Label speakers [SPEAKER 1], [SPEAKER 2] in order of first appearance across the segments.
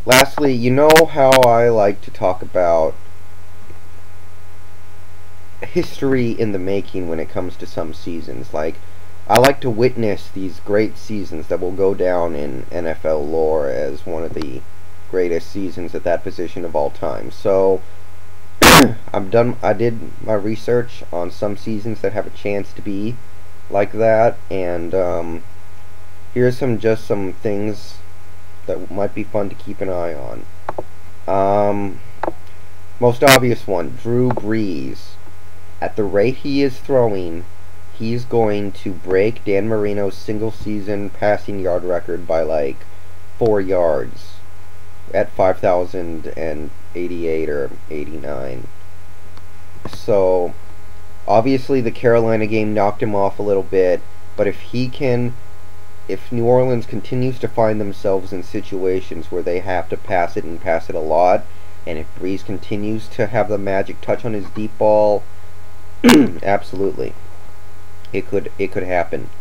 [SPEAKER 1] Lastly, you know how I like to talk about history in the making when it comes to some seasons. Like, I like to witness these great seasons that will go down in NFL lore as one of the greatest seasons at that position of all time. So, I did my research on some seasons that have a chance to be like that, and here's some things that might be fun to keep an eye on. Um, Most obvious one, Drew Brees. At the rate he is throwing, he's going to break Dan Marino's single season passing yard record by like 4 yards at 5,088 or 89. So obviously the Carolina game knocked him off a little bit, but if New Orleans continues to find themselves in situations where they have to pass it and pass it a lot, and if Brees continues to have the magic touch on his deep ball, absolutely, it could happen.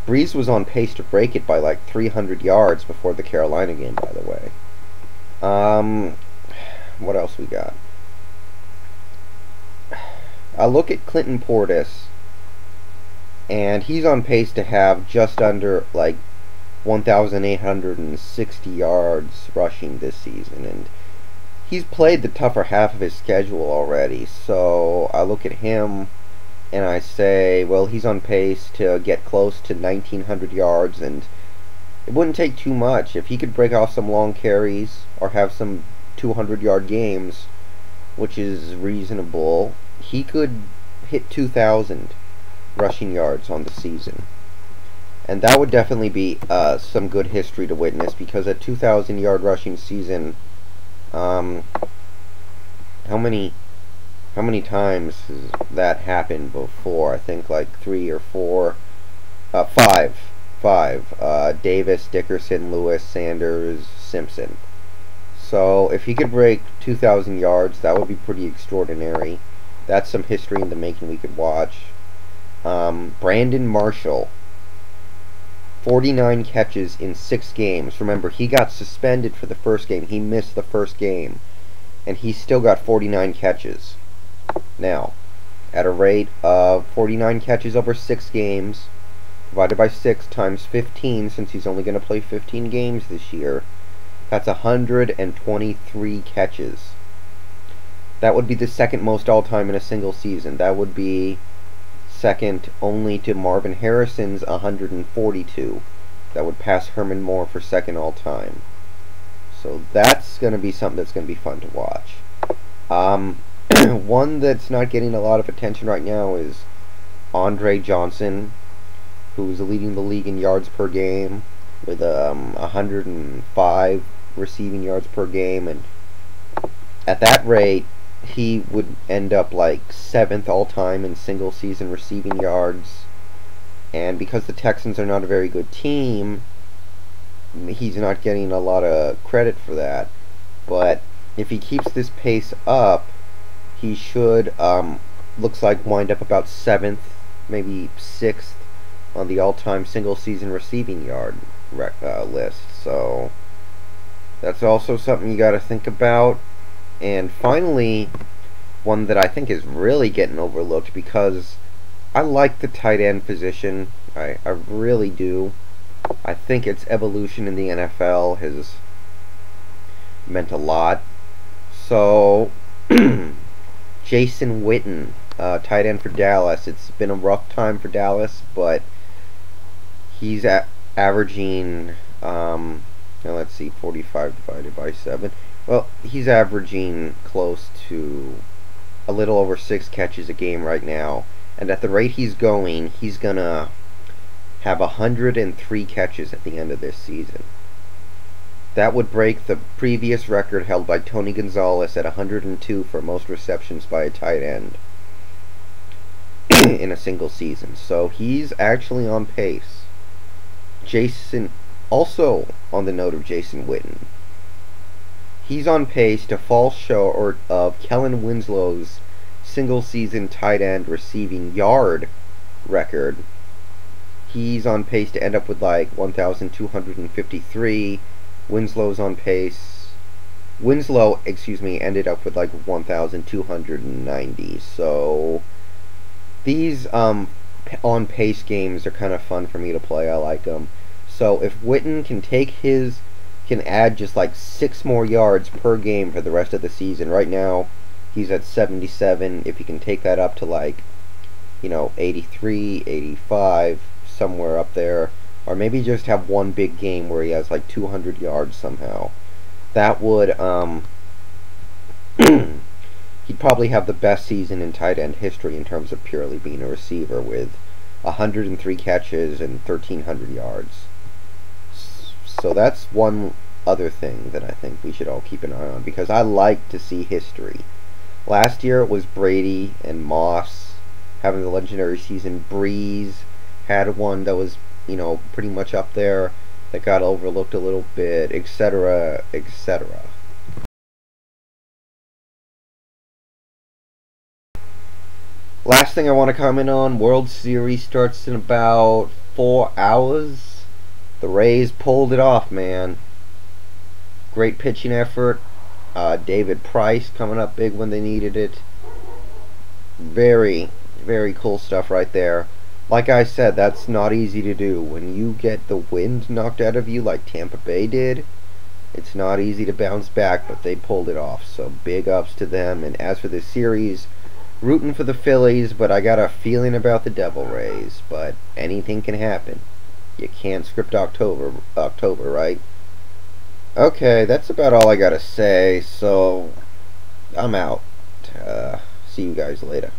[SPEAKER 1] Brees was on pace to break it by like 300 yards before the Carolina game, by the way. What else we got? I look at Clinton Portis, and he's on pace to have just under like 1,860 yards rushing this season, and he's played the tougher half of his schedule already. So I look at him and I say, well, he's on pace to get close to 1,900 yards, and it wouldn't take too much if he could break off some long carries or have some 200-yard games, which is reasonable. He could hit 2,000 rushing yards on the season. And that would definitely be some good history to witness, because a 2,000-yard rushing season, how many times has that happened before? I think like 3 or 4, five. Davis, Dickerson, Lewis, Sanders, Simpson. So if he could break 2,000 yards, that would be pretty extraordinary. That's some history in the making we could watch. Brandon Marshall, 49 catches in 6 games. Remember, he got suspended for the first game. He missed the first game, and he still got 49 catches. Now, at a rate of 49 catches over 6 games, divided by 6 times 15, since he's only going to play 15 games this year, that's 123 catches. That would be the second most all-time in a single season. That would be second only to Marvin Harrison's 142. That would pass Herman Moore for second all-time. So that's going to be something that's going to be fun to watch. One that's not getting a lot of attention right now is Andre Johnson, who's leading the league in yards per game with 105 receiving yards per game, and at that rate he would end up like 7th all-time in single season receiving yards. And because the Texans are not a very good team, he's not getting a lot of credit for that. But if he keeps this pace up, he should, looks like, wind up about 7th, maybe 6th on the all-time single season receiving yard list. So that's also something you got to think about. And finally, one that I think is really getting overlooked, because I like the tight end position. I really do. I think its evolution in the NFL has meant a lot. So, Jason Witten, tight end for Dallas. It's been a rough time for Dallas, but he's averaging, now let's see, 45 divided by 7. Well, he's averaging close to a little over 6 catches a game right now. And at the rate he's going, he's going to have 103 catches at the end of this season. That would break the previous record held by Tony Gonzalez at 102 for most receptions by a tight end in a single season. So he's actually on pace. Jason, also on the note of Jason Witten, he's on pace to fall short of Kellen Winslow's single-season tight end receiving yard record. He's on pace to end up with like 1,253. Winslow's on pace Winslow, excuse me, ended up with like 1,290. So these on pace games are kind of fun for me to play. I like them. So if Witten can add just like 6 more yards per game for the rest of the season. Right now, he's at 77. If he can take that up to like, 83, 85, somewhere up there, or maybe just have one big game where he has like 200 yards somehow, that would he'd probably have the best season in tight end history in terms of purely being a receiver with 103 catches and 1,300 yards. So that's one other thing that I think we should all keep an eye on, because I like to see history. Last year it was Brady and Moss having the legendary season. Breeze had one that was, pretty much up there, that got overlooked a little bit, etc., etc. Last thing I want to comment on, World Series starts in about 4 hours. The Rays pulled it off, man. Great pitching effort. David Price coming up big when they needed it. Very, very cool stuff right there. Like I said, that's not easy to do. When you get the wind knocked out of you like Tampa Bay did, it's not easy to bounce back, but they pulled it off. So big ups to them. And as for this series, rooting for the Phillies, but I got a feeling about the Devil Rays. But anything can happen. You can't script October, right? Okay, that's about all I gotta say, so I'm out. See you guys later.